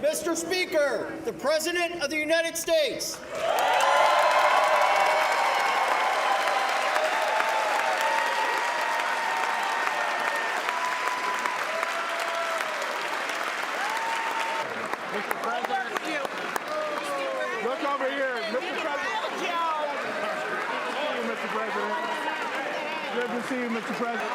Mr. Speaker, the President of the United States. Mr. President, look over here. Mr. President. Good to see you, Mr. President. Good to see you, Mr. President.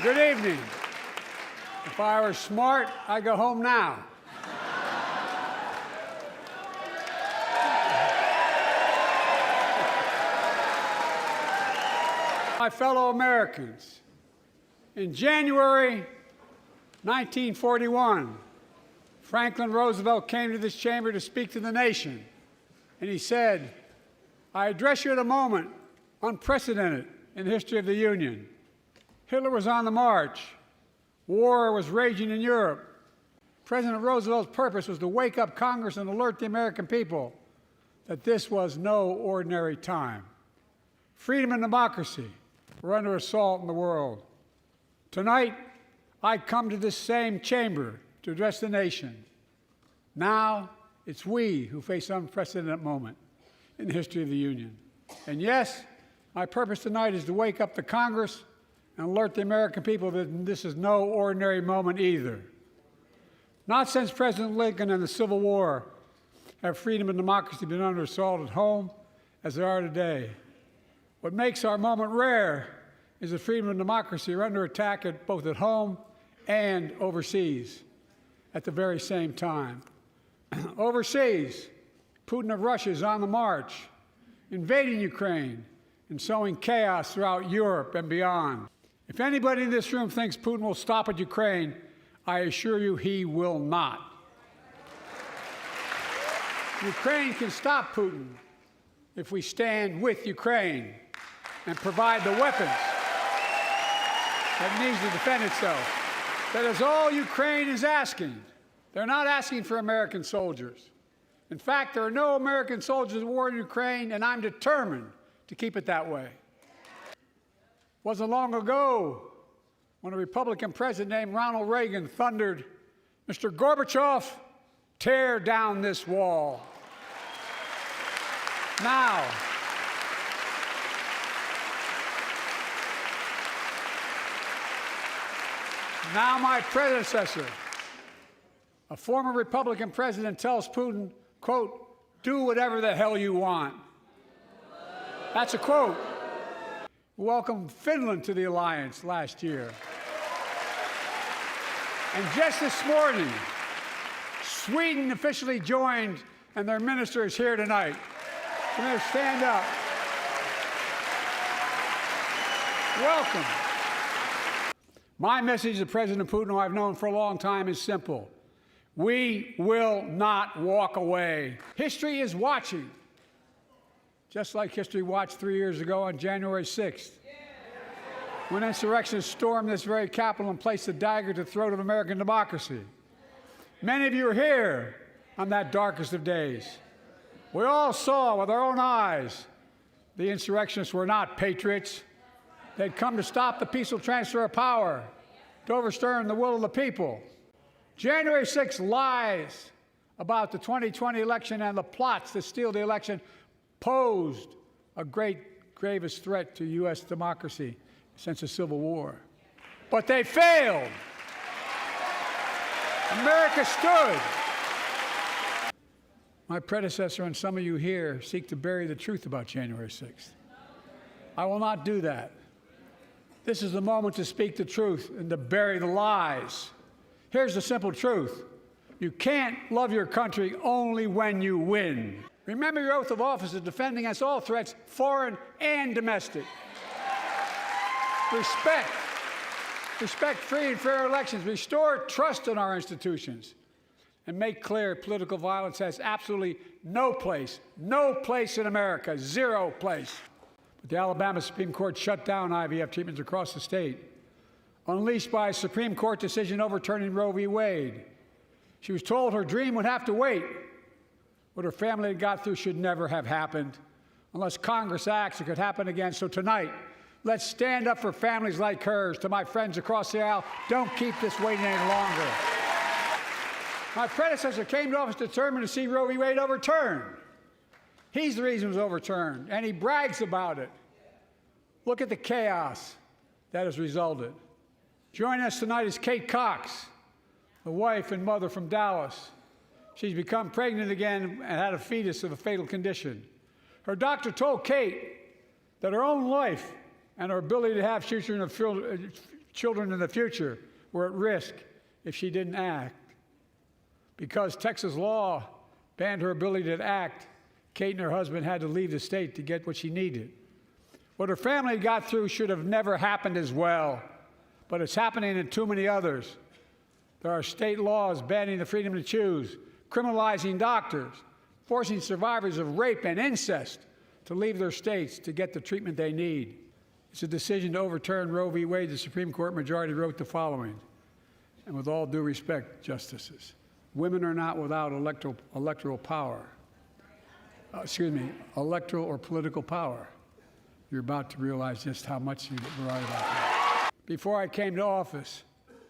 Good evening. If I were smart, I'd go home now. My fellow Americans, in January 1941, Franklin Roosevelt came to this chamber to speak to the nation, and he said, "I address you at a moment unprecedented in the history of the Union. Hitler was on the march. War was raging in Europe. President Roosevelt's purpose was to wake up Congress and alert the American people that this was no ordinary time. Freedom and democracy were under assault in the world. Tonight, I come to this same chamber to address the nation. Now, it's we who face an unprecedented moment in the history of the Union. And yes, my purpose tonight is to wake up the Congress and alert the American people that this is no ordinary moment either. Not since President Lincoln and the Civil War have freedom and democracy been under assault at home as they are today. What makes our moment rare is that freedom and democracy are under attack both at home and overseas at the very same time. Overseas, Putin of Russia is on the march, invading Ukraine and sowing chaos throughout Europe and beyond. If anybody in this room thinks Putin will stop at Ukraine, I assure you he will not. Ukraine can stop Putin if we stand with Ukraine and provide the weapons that it needs to defend itself. That is all Ukraine is asking. They're not asking for American soldiers. In fact, there are no American soldiers at war in Ukraine, and I'm determined to keep it that way. It wasn't long ago when a Republican president named Ronald Reagan thundered, "Mr. Gorbachev, tear down this wall." Now, my predecessor, a former Republican president, tells Putin, quote, "Do whatever the hell you want." That's a quote. We welcomed Finland to the alliance last year. And just this morning, Sweden officially joined, and their minister is here tonight. Come here, stand up. Welcome. My message to President Putin, who I've known for a long time, is simple. We will not walk away. History is watching, just like history watched 3 years ago on January 6th, when insurrectionists stormed this very Capitol and placed a dagger to the throat of American democracy. Many of you were here on that darkest of days. We all saw with our own eyes the insurrectionists were not patriots. They'd come to stop the peaceful transfer of power, to overturn the will of the people. January 6th lies about the 2020 election and the plots to steal the election posed a gravest threat to U.S. democracy since the Civil War. But they failed. America stood. My predecessor and some of you here seek to bury the truth about January 6th. I will not do that. This is the moment to speak the truth and to bury the lies. Here's the simple truth. You can't love your country only when you win. Remember your oath of office of defending against all threats, foreign and domestic. Respect free and fair elections. Restore trust in our institutions. And make clear political violence has absolutely no place in America, zero place. But the Alabama Supreme Court shut down IVF treatments across the state. unleashed by a Supreme Court decision overturning Roe v. Wade. She was told her dream would have to wait. What her family had got through should never have happened. Unless Congress acts, it could happen again. So tonight, let's stand up for families like hers. To my friends across the aisle, don't keep this waiting any longer. My predecessor came to office determined to see Roe v. Wade overturned. He's the reason it was overturned, and he brags about it. Look at the chaos that has resulted. Joining us tonight is Kate Cox, the wife and mother from Dallas. She's become pregnant again and had a fetus of a fatal condition. Her doctor told Kate that her own life and her ability to have children in the future were at risk if she didn't act. Because Texas law banned her ability to act, Kate and her husband had to leave the state to get what she needed. What her family got through should have never happened as well, but it's happening in too many others. There are state laws banning the freedom to choose, criminalizing doctors, forcing survivors of rape and incest to leave their states to get the treatment they need. It's a decision to overturn Roe v. Wade. The Supreme Court majority wrote the following, and with all due respect, justices, women are not without electoral power. Electoral or political power. You're about to realize just how much you're right about that. Before I came to office,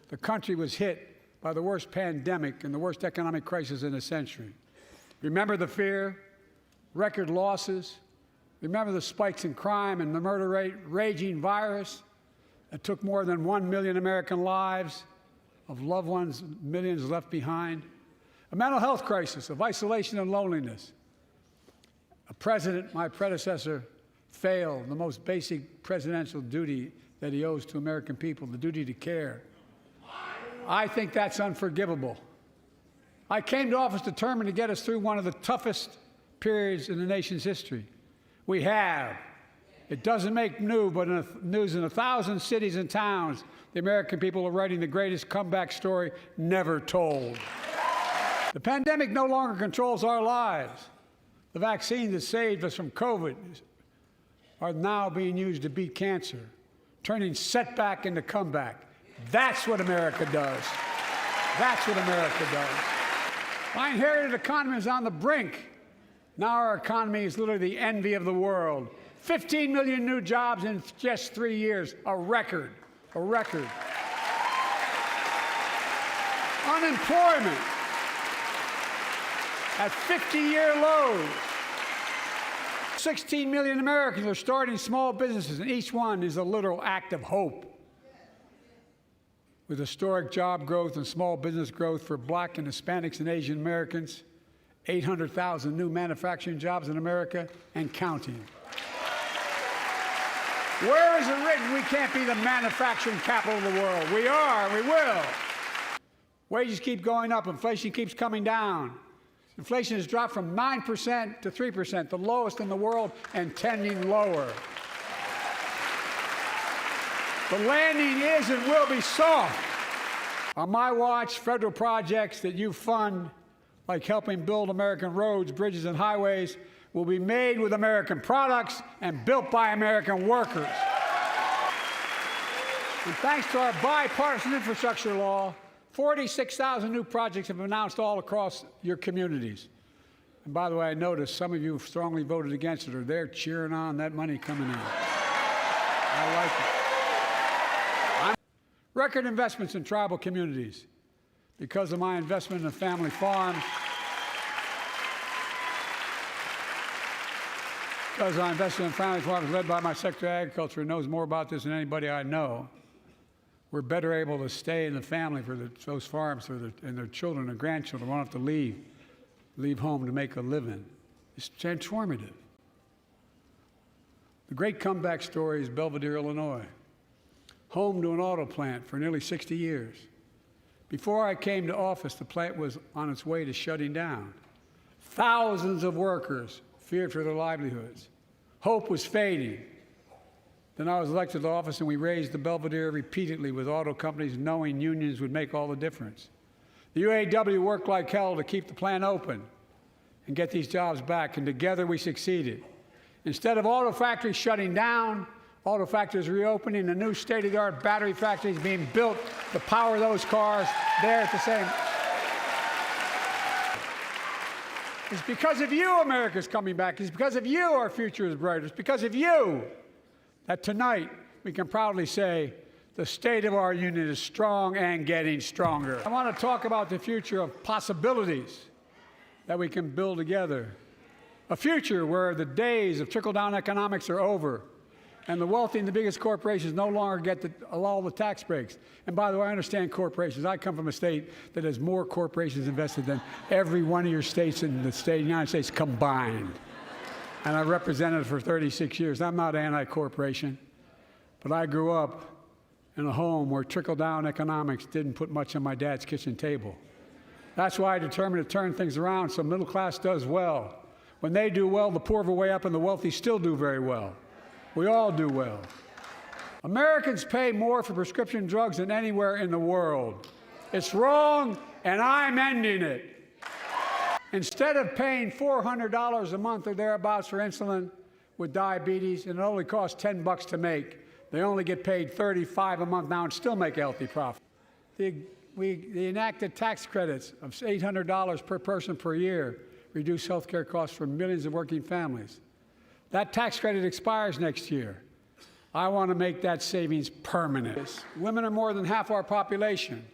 the country was hit by the worst pandemic and the worst economic crisis in a century. Remember the fear, record losses. Remember the spikes in crime and the murder rate, raging virus that took more than 1 million American lives, of loved ones, millions left behind. A mental health crisis of isolation and loneliness. A president, my predecessor, failed the most basic presidential duty that he owes to American people, the duty to care. I think that's unforgivable. I came to office determined to get us through one of the toughest periods in the nation's history. We have. It doesn't make news, but in 1,000 cities and towns, the American people are writing the greatest comeback story never told. The pandemic no longer controls our lives. The vaccines that saved us from COVID are now being used to beat cancer, turning setback into comeback. That's what America does. That's what America does. My inherited economy is on the brink. Now our economy is literally the envy of the world. 15 million new jobs in just 3 years, a record, a record. Unemployment at 50-year lows. 16 million Americans are starting small businesses, and each one is a literal act of hope. With historic job growth and small business growth for Black and Hispanics and Asian Americans, 800,000 new manufacturing jobs in America and counting. Where is it written we can't be the manufacturing capital of the world? We are, and we will. Wages keep going up, inflation keeps coming down. Inflation has dropped from 9% to 3%, the lowest in the world, and tending lower. The landing is and will be soft. On my watch, federal projects that you fund, like helping build American roads, bridges, and highways, will be made with American products and built by American workers. And thanks to our bipartisan infrastructure law, 46,000 new projects have been announced all across your communities. And by the way, I noticed some of you strongly voted against it, or they're cheering on that money coming in. I like it. Record investments in tribal communities. Because of my investment in family farms, because I invested in family farms led by my Secretary of Agriculture, who knows more about this than anybody I know, we're better able to stay in the family for those farms and their children and grandchildren won't have to leave home to make a living. It's transformative. The great comeback story is Belvedere, Illinois, home to an auto plant for nearly 60 years. Before I came to office, the plant was on its way to shutting down. Thousands of workers feared for their livelihoods. Hope was fading. Then I was elected to office, and we raised the Belvedere repeatedly with auto companies, knowing unions would make all the difference. The UAW worked like hell to keep the plant open and get these jobs back, and together we succeeded. Instead of auto factories shutting down, Auto factories reopening, a new state-of-the-art battery factories being built to power those cars there at the same. It's because of you America's coming back. It's because of you our future is brighter. It's because of you that tonight we can proudly say the state of our union is strong and getting stronger. I want to talk about the future of possibilities that we can build together. A future where the days of trickle-down economics are over and the wealthy and the biggest corporations no longer get all the tax breaks. And by the way, I understand corporations. I come from a state that has more corporations invested than every one of your states in the state of the United States combined. And I represented it for 36 years. I'm not anti-corporation, but I grew up in a home where trickle-down economics didn't put much on my dad's kitchen table. That's why I determined to turn things around so middle class does well. When they do well, the poor go way up and the wealthy still do very well. We all do well. Americans pay more for prescription drugs than anywhere in the world. It's wrong, and I'm ending it. Instead of paying $400 a month or thereabouts for insulin with diabetes, and it only costs $10 to make, they only get paid $35 a month now and still make a healthy profit. They enacted tax credits of $800 per person per year, reduce health care costs for millions of working families. That tax credit expires next year. I want to make that savings permanent. Women are more than half our population,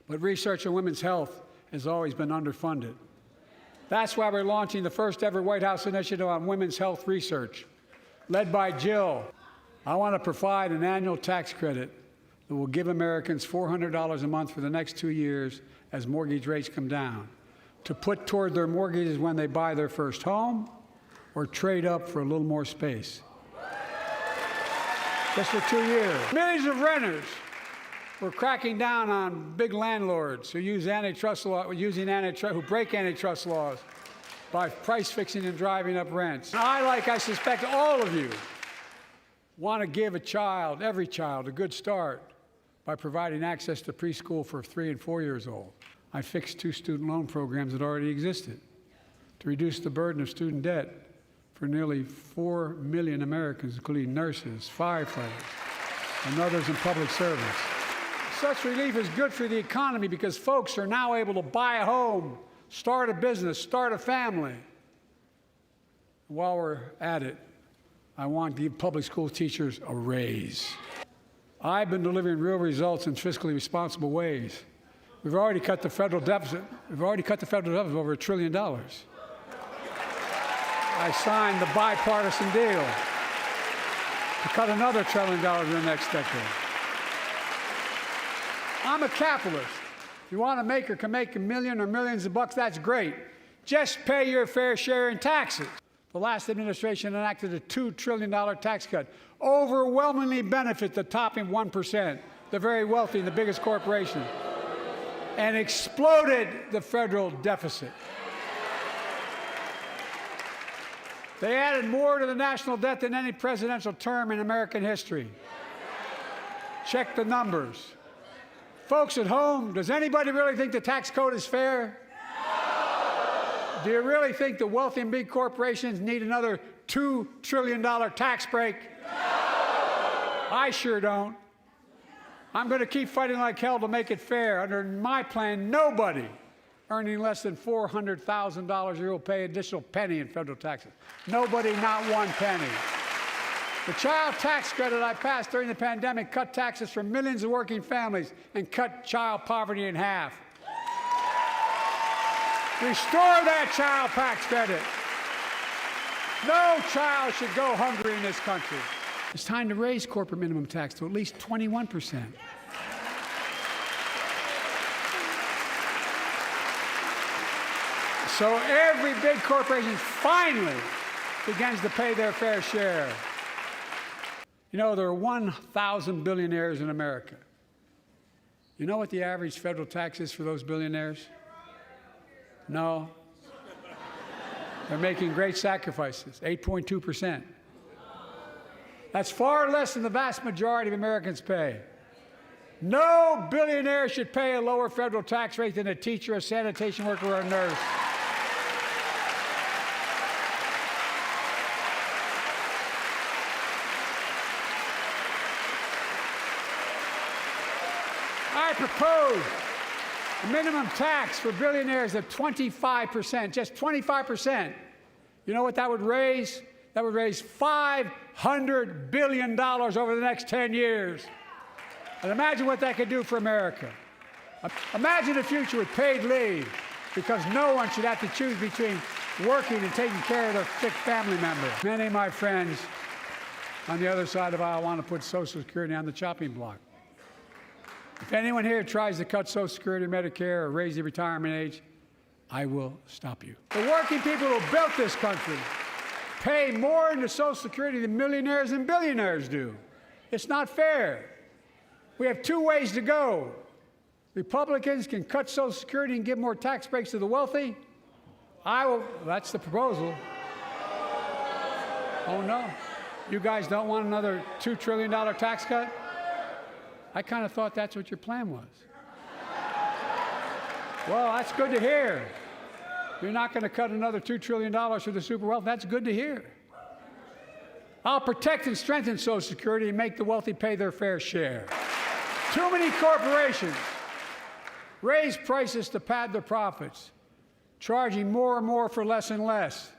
but research on women's health has always been underfunded. That's why we're launching the first ever White House initiative on women's health research, led by Jill. I want to provide an annual tax credit that will give Americans $400 a month for the next 2 years as mortgage rates come down, to put toward their mortgages when they buy their first home or trade up for a little more space. Just for 2 years. Millions of renters were cracking down on big landlords who use antitrust law, who break antitrust laws by price fixing and driving up rents. I suspect all of you, want to give every child, a good start by providing access to preschool for 3 and 4 years old. I fixed 2 student loan programs that already existed to reduce the burden of student debt for nearly 4 million Americans, including nurses, firefighters, and others in public service. Such relief is good for the economy because folks are now able to buy a home, start a business, start a family. While we're at it, I want to give public school teachers a raise. I've been delivering real results in fiscally responsible ways. We've already cut the federal deficit. We've already cut the federal deficit over $1 trillion. I signed the bipartisan deal to cut another $1 trillion in the next decade. I'm a capitalist. If you want to make or can make $1 million or millions of bucks, that's great. Just pay your fair share in taxes. The last administration enacted a $2 trillion tax cut, overwhelmingly benefit the top 1%, the very wealthy and the biggest corporations, and exploded the federal deficit. They added more to the national debt than any presidential term in American history. Check the numbers. Folks at home, does anybody really think the tax code is fair? No. Do you really think the wealthy and big corporations need another $2 trillion tax break? No. I sure don't. I'm going to keep fighting like hell to make it fair. Under my plan, nobody earning less than $400,000 a year will pay an additional penny in federal taxes. Nobody, not one penny. The child tax credit I passed during the pandemic cut taxes for millions of working families and cut child poverty in half. Restore that child tax credit. No child should go hungry in this country. It's time to raise corporate minimum tax to at least 21%. So every big corporation finally begins to pay their fair share. You know, there are 1,000 billionaires in America. You know what the average federal tax is for those billionaires? No. They're making great sacrifices, 8.2%. That's far less than the vast majority of Americans pay. No billionaire should pay a lower federal tax rate than a teacher, a sanitation worker, or a nurse. propose a minimum tax for billionaires of 25%, just 25%. You know what that would raise? That would raise $500 billion over the next 10 years. And imagine what that could do for America. Imagine a future with paid leave, because no one should have to choose between working and taking care of their sick family member. Many of my friends on the other side of the aisle want to put Social Security on the chopping block. If anyone here tries to cut Social Security, Medicare, or raise the retirement age, I will stop you. The working people who built this country pay more into Social Security than millionaires and billionaires do. It's not fair. We have two ways to go. Republicans can cut Social Security and give more tax breaks to the wealthy. That's the proposal. Oh no, you guys don't want another $2 trillion tax cut? I kind of thought that's what your plan was. Well, that's good to hear. You're not going to cut another $2 trillion for the super wealthy. That's good to hear. I'll protect and strengthen Social Security and make the wealthy pay their fair share. Too many corporations raise prices to pad their profits, charging more and more for less and less.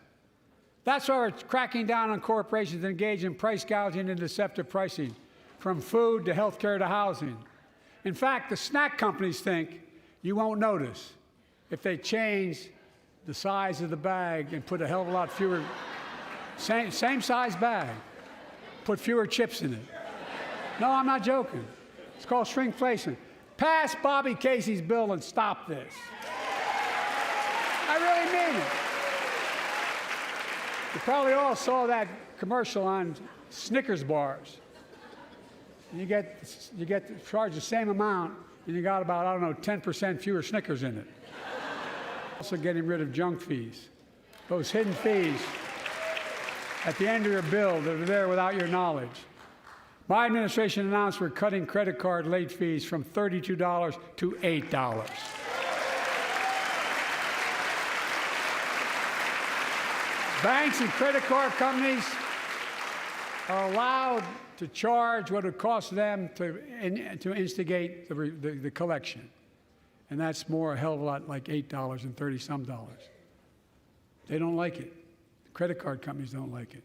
That's why we're cracking down on corporations that engage in price gouging and deceptive pricing, from food to health care to housing. In fact, the snack companies think you won't notice if they change the size of the bag and put a hell of a lot fewer, same size bag, put fewer chips in it. No, I'm not joking. It's called shrinkflation. Pass Bobby Casey's bill and stop this. I really mean it. You probably all saw that commercial on Snickers bars. You get charged the same amount, and you got about, I don't know, 10% fewer Snickers in it. Also getting rid of junk fees. Those hidden fees at the end of your bill that are there without your knowledge. My administration announced we're cutting credit card late fees from $32 to $8. Banks and credit card companies are allowed to charge what it costs them to instigate the collection. And that's more a hell of a lot like $8 and 30-some dollars. They don't like it. The credit card companies don't like it.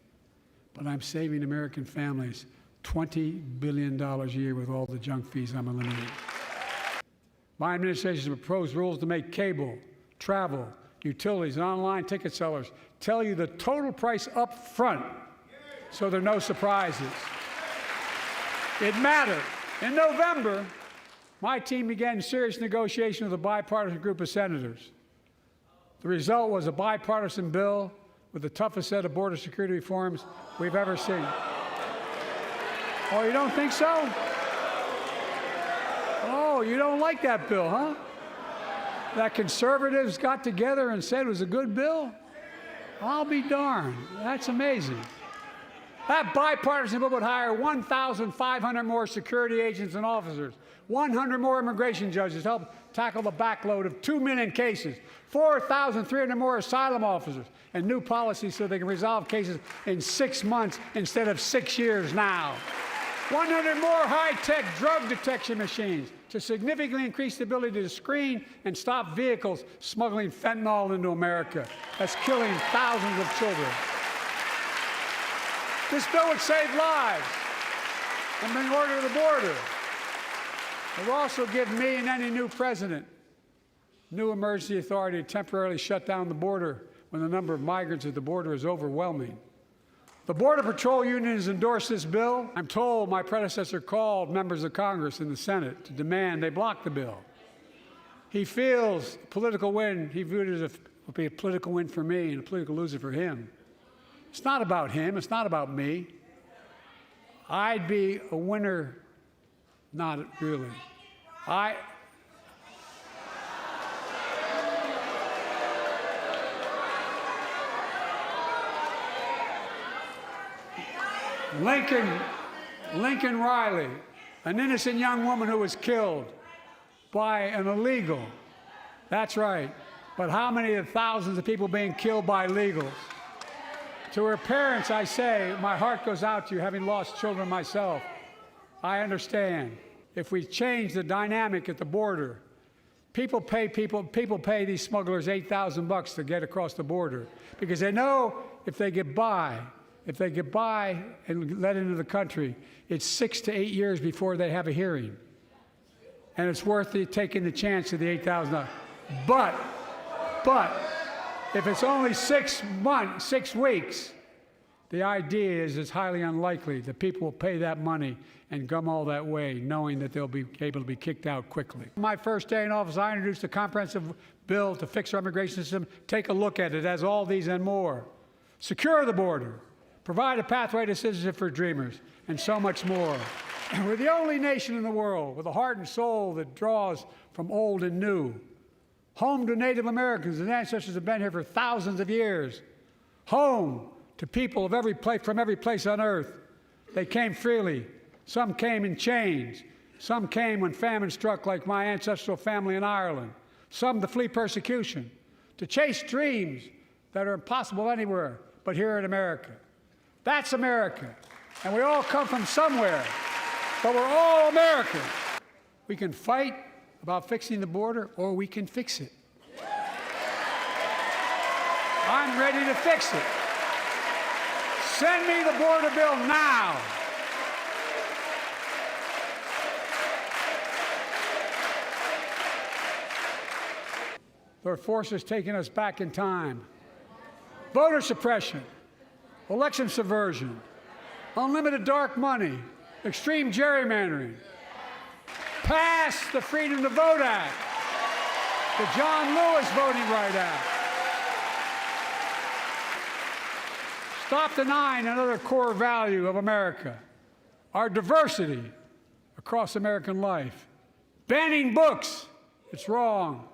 But I'm saving American families $20 billion a year with all the junk fees I'm eliminating. My administration has proposed rules to make cable, travel, utilities, and online ticket sellers tell you the total price up front, so there are no surprises. It mattered. In November, my team began serious negotiation with a bipartisan group of senators. The result was a bipartisan bill with the toughest set of border security reforms we've ever seen. Oh, you don't think so? Oh, you don't like that bill, huh? That conservatives got together and said it was a good bill? I'll be darned. That's amazing. That bipartisan bill would hire 1,500 more security agents and officers, 100 more immigration judges to help tackle the backload of 2 million cases, 4,300 more asylum officers, and new policies so they can resolve cases in 6 months instead of 6 years now. 100 more high-tech drug detection machines to significantly increase the ability to screen and stop vehicles smuggling fentanyl into America. That's killing thousands of children. This bill would save lives and bring order to the border. It will also give me and any new president new emergency authority to temporarily shut down the border when the number of migrants at the border is overwhelming. The Border Patrol Union has endorsed this bill. I'm told my predecessor called members of Congress and the Senate to demand they block the bill. He feels a political win. He viewed it as would be a political win for me and a political loser for him. It's not about him. It's not about me. I'd be a winner, not really. Lincoln Riley, an innocent young woman who was killed by an illegal. That's right. But how many of the thousands of people being killed by illegals? To her parents, I say, my heart goes out to you, having lost children myself. I understand. if we change the dynamic at the border. People pay these smugglers $8,000 to get across the border because they know if they get by and let into the country, it's 6 to 8 years before they have a hearing. And it's worth taking the chance of the $8,000. But if it's only 6 weeks, the idea is it's highly unlikely that people will pay that money and come all that way, knowing that they'll be able to be kicked out quickly. My first day in office, I introduced a comprehensive bill to fix our immigration system. Take a look at it. It has all these and more. Secure the border. Provide a pathway to citizenship for dreamers, and so much more. We're the only nation in the world with a heart and soul that draws from old and new. Home to Native Americans, whose ancestors have been here for thousands of years. Home to people of from every place on earth. They came freely. Some came in chains. Some came when famine struck, like my ancestral family in Ireland. Some to flee persecution, to chase dreams that are impossible anywhere but here in America. That's America. And we all come from somewhere, but we're all Americans. We can fight about fixing the border, or we can fix it. I'm ready to fix it. Send me the border bill now. There are forces taking us back in time. Voter suppression, election subversion, unlimited dark money, extreme gerrymandering. Pass the Freedom to Vote Act, the John Lewis Voting Right Act. Stop denying another core value of America, our diversity across American life. Banning books, it's wrong.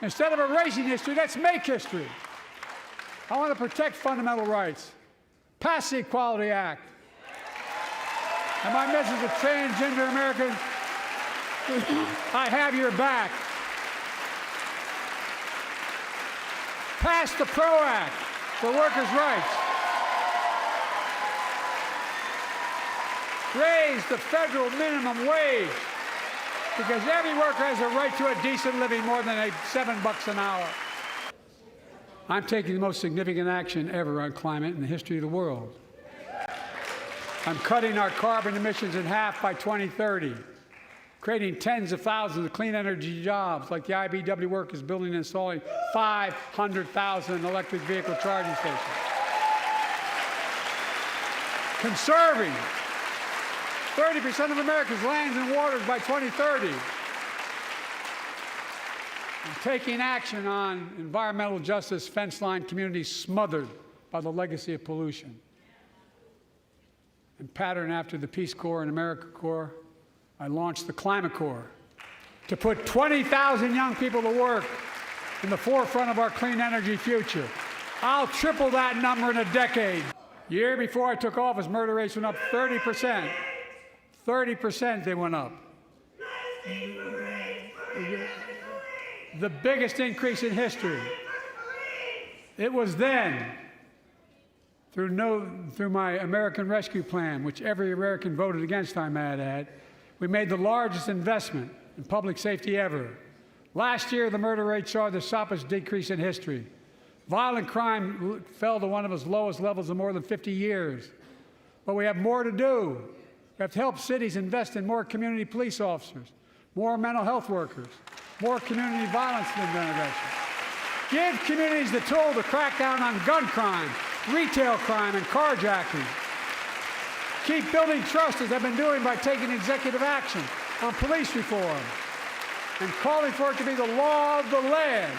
Instead of erasing history, let's make history. I want to protect fundamental rights. Pass the Equality Act. And my message to transgender Americans, I have your back. Pass the PRO Act for workers' rights. Raise the federal minimum wage, because every worker has a right to a decent living, more than $7 an hour. I'm taking the most significant action ever on climate in the history of the world. I'm cutting our carbon emissions in half by 2030, creating tens of thousands of clean energy jobs, like the IBEW work is building and installing 500,000 electric vehicle charging stations. Conserving 30% of America's lands and waters by 2030. And taking action on environmental justice, fence-line communities smothered by the legacy of pollution. And patterned after the Peace Corps and AmeriCorps, I launched the Climate Corps to put 20,000 young people to work in the forefront of our clean energy future. I'll triple that number in a decade. Year before I took office, murder rates went up 30%. 30% they went up. The biggest increase in history. It was then, through my American Rescue Plan, which every American voted against, I might add, we made the largest investment in public safety ever. Last year, the murder rate saw the sharpest decrease in history. Violent crime fell to one of its lowest levels in more than 50 years. But we have more to do. We have to help cities invest in more community police officers, more mental health workers, more community violence intervention. Give communities the tool to crack down on gun crime, retail crime, and carjacking. Keep building trust, as I've been doing by taking executive action on police reform and calling for it to be the law of the land.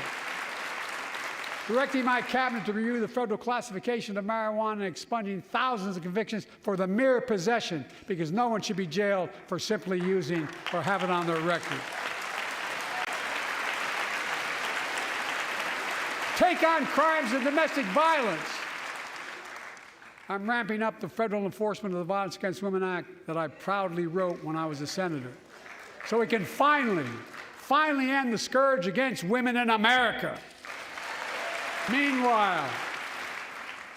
Directing my cabinet to review the federal classification of marijuana and expunging thousands of convictions for the mere possession, because no one should be jailed for simply using or have it on their record. Take on crimes of domestic violence. I'm ramping up the federal enforcement of the Violence Against Women Act that I proudly wrote when I was a senator, so we can finally end the scourge against women in America. Meanwhile,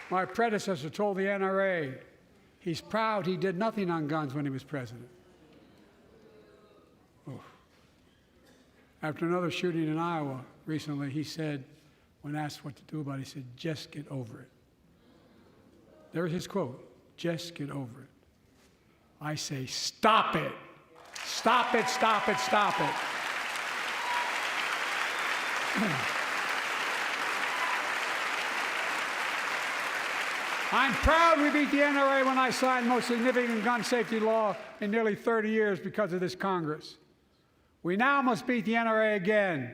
my predecessor told the NRA he's proud he did nothing on guns when he was president. After another shooting in Iowa recently, he said, when asked what to do about it, he said, just get over it. There's his quote, just get over it. I say, stop it. Stop it, stop it, stop it. I'm proud we beat the NRA when I signed the most significant gun safety law in nearly 30 years because of this Congress. We now must beat the NRA again.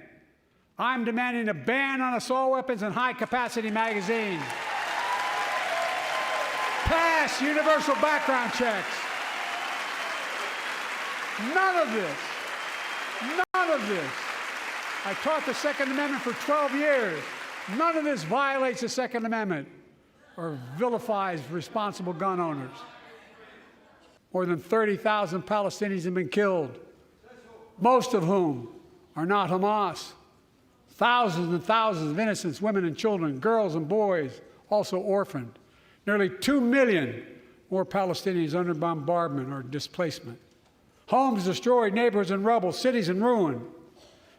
I'm demanding a ban on assault weapons and high-capacity magazines. Pass universal background checks. None of this. I taught the Second Amendment for 12 years. None of this violates the Second Amendment or vilifies responsible gun owners. More than 30,000 Palestinians have been killed, most of whom are not Hamas. Thousands and thousands of innocents, women and children, girls and boys, also orphaned. Nearly 2 million more Palestinians under bombardment or displacement. Homes destroyed, neighborhoods in rubble, cities in ruin.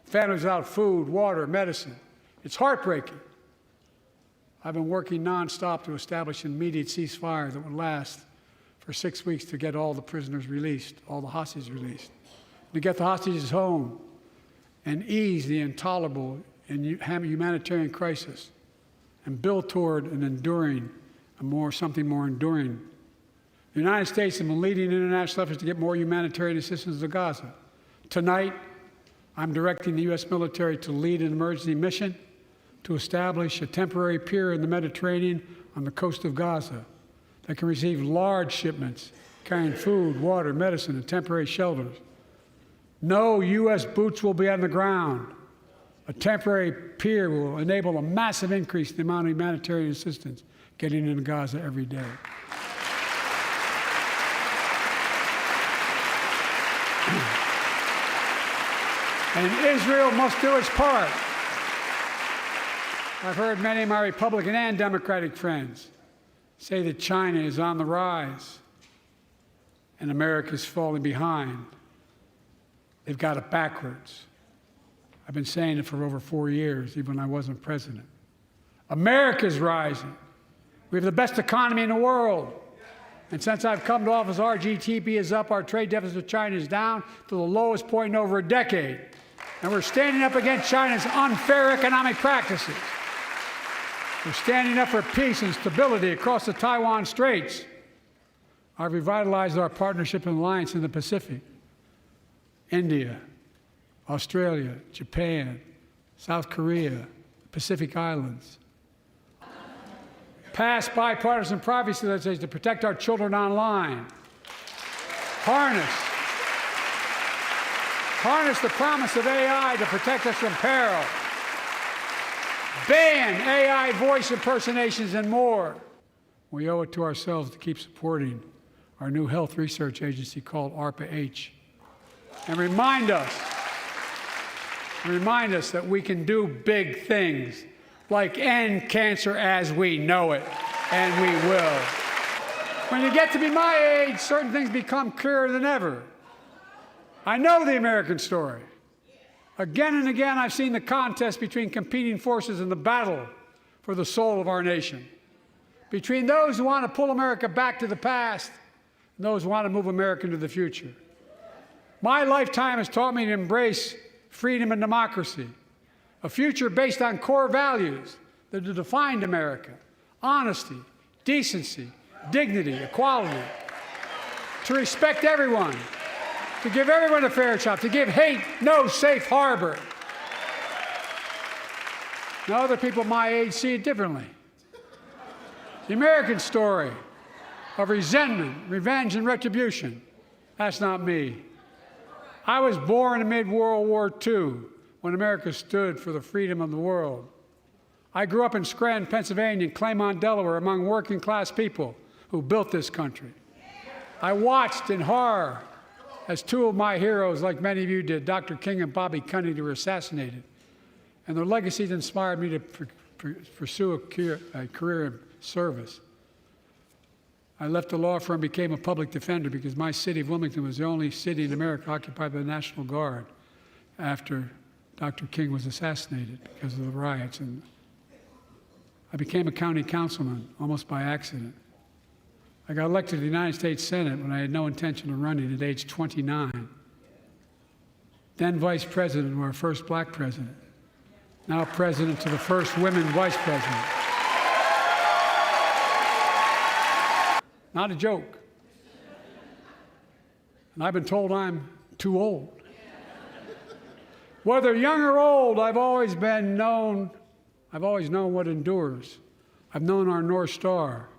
Families without food, water, medicine. It's heartbreaking. I've been working nonstop to establish an immediate ceasefire that would last for 6 weeks to get all the prisoners released, all the hostages released, to get the hostages home and ease the intolerable and humanitarian crisis and build toward an enduring, something more enduring. The United States has been leading international efforts to get more humanitarian assistance to Gaza. Tonight, I'm directing the U.S. military to lead an emergency mission to establish a temporary pier in the Mediterranean on the coast of Gaza that can receive large shipments carrying food, water, medicine, and temporary shelters. No U.S. boots will be on the ground. A temporary pier will enable a massive increase in the amount of humanitarian assistance getting into Gaza every day. And Israel must do its part. I've heard many of my Republican and Democratic friends say that China is on the rise and America is falling behind. They've got it backwards. I've been saying it for over 4 years, even when I wasn't president. America's rising. We have the best economy in the world. And since I've come to office, our GDP is up, our trade deficit with China is down to the lowest point in over a decade. And we're standing up against China's unfair economic practices. We're standing up for peace and stability across the Taiwan Straits. I've revitalized our partnership and alliance in the Pacific. India, Australia, Japan, South Korea, Pacific Islands. Passed bipartisan privacy legislation to protect our children online. Harness the promise of AI to protect us from peril. Ban AI voice impersonations and more. We owe it to ourselves to keep supporting our new health research agency called ARPA-H. And remind us that we can do big things, like end cancer as we know it, and we will. When you get to be my age, certain things become clearer than ever. I know the American story. Again and again, I've seen the contest between competing forces in the battle for the soul of our nation, between those who want to pull America back to the past and those who want to move America into the future. My lifetime has taught me to embrace freedom and democracy, a future based on core values that have defined America: honesty, decency, dignity, equality, to respect everyone, to give everyone a fair shot, to give hate no safe harbor. Now, other people my age see it differently. The American story of resentment, revenge, and retribution, that's not me. I was born amid World War II, when America stood for the freedom of the world. I grew up in Scranton, Pennsylvania, and Claymont, Delaware, among working-class people who built this country. I watched in horror as two of my heroes, like many of you did, Dr. King and Bobby Kennedy, were assassinated. And their legacies inspired me to pursue a career in service. I left the law firm and became a public defender because my city of Wilmington was the only city in America occupied by the National Guard after Dr. King was assassinated because of the riots. And I became a county councilman almost by accident. I got elected to the United States Senate when I had no intention of running at age 29. Then vice president to our first black president. Now president to the first women vice president. Not a joke. And I've been told I'm too old. Whether young or old, I've always known what endures. I've known our North Star.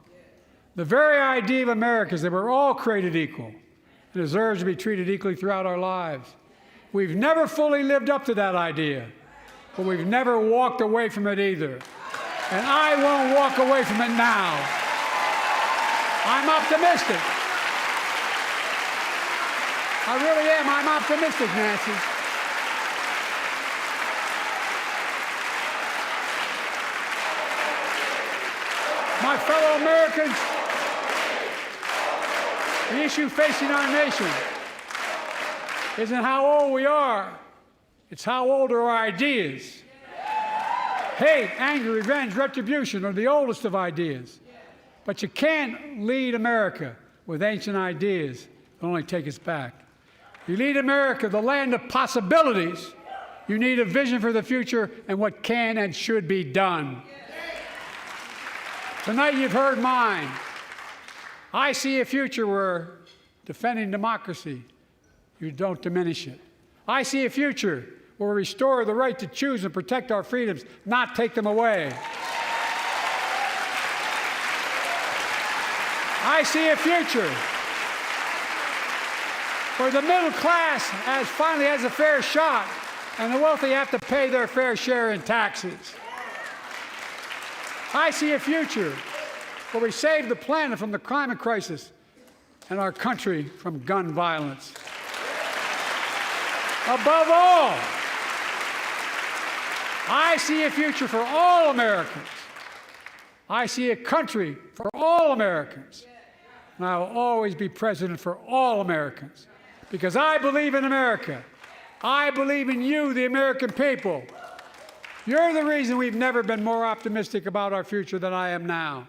The very idea of America is that we're all created equal and deserves to be treated equally throughout our lives. We've never fully lived up to that idea, but we've never walked away from it either. And I won't walk away from it now. I'm optimistic. I really am. I'm optimistic, Nancy. My fellow Americans, the issue facing our nation isn't how old we are, it's how old are our ideas. Hate, anger, revenge, retribution are the oldest of ideas. But you can't lead America with ancient ideas that only take us back. You lead America, the land of possibilities. You need a vision for the future and what can and should be done. Tonight you've heard mine. I see a future where defending democracy, you don't diminish it. I see a future where we restore the right to choose and protect our freedoms, not take them away. I see a future where the middle class finally has a fair shot and the wealthy have to pay their fair share in taxes. I see a future where we save the planet from the climate crisis and our country from gun violence. Above all, I see a future for all Americans. I see a country for all Americans. And I will always be president for all Americans because I believe in America. I believe in you, the American people. You're the reason we've never been more optimistic about our future than I am now.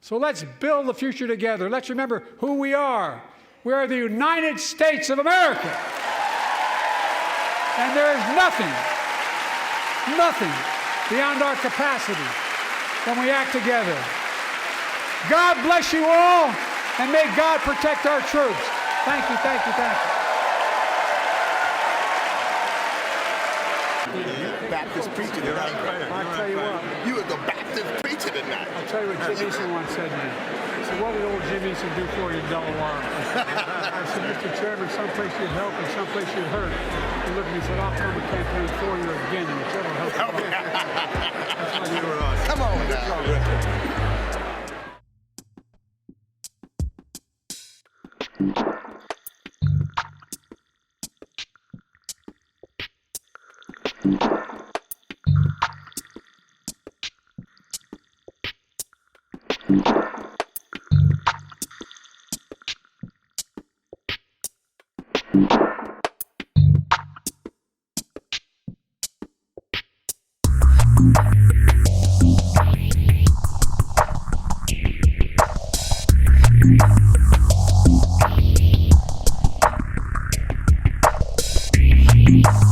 So let's build the future together. Let's remember who we are. We are the United States of America. And there is nothing beyond our capacity when we act together. God bless you all, and may God protect our troops. Thank you, thank you, thank you. Baptist preacher tonight. I'll tell you what. You were the Baptist preacher tonight. I'll tell you what Jim Eason once said to me. He said, what did old Jim Eason do for you in Delaware? I said, Mr. Chairman, someplace you'd help and someplace you'd hurt. He looked at me and said, I'll come and campaign for you again, and whichever help you. That's why you were awesome. Come on now. Peace.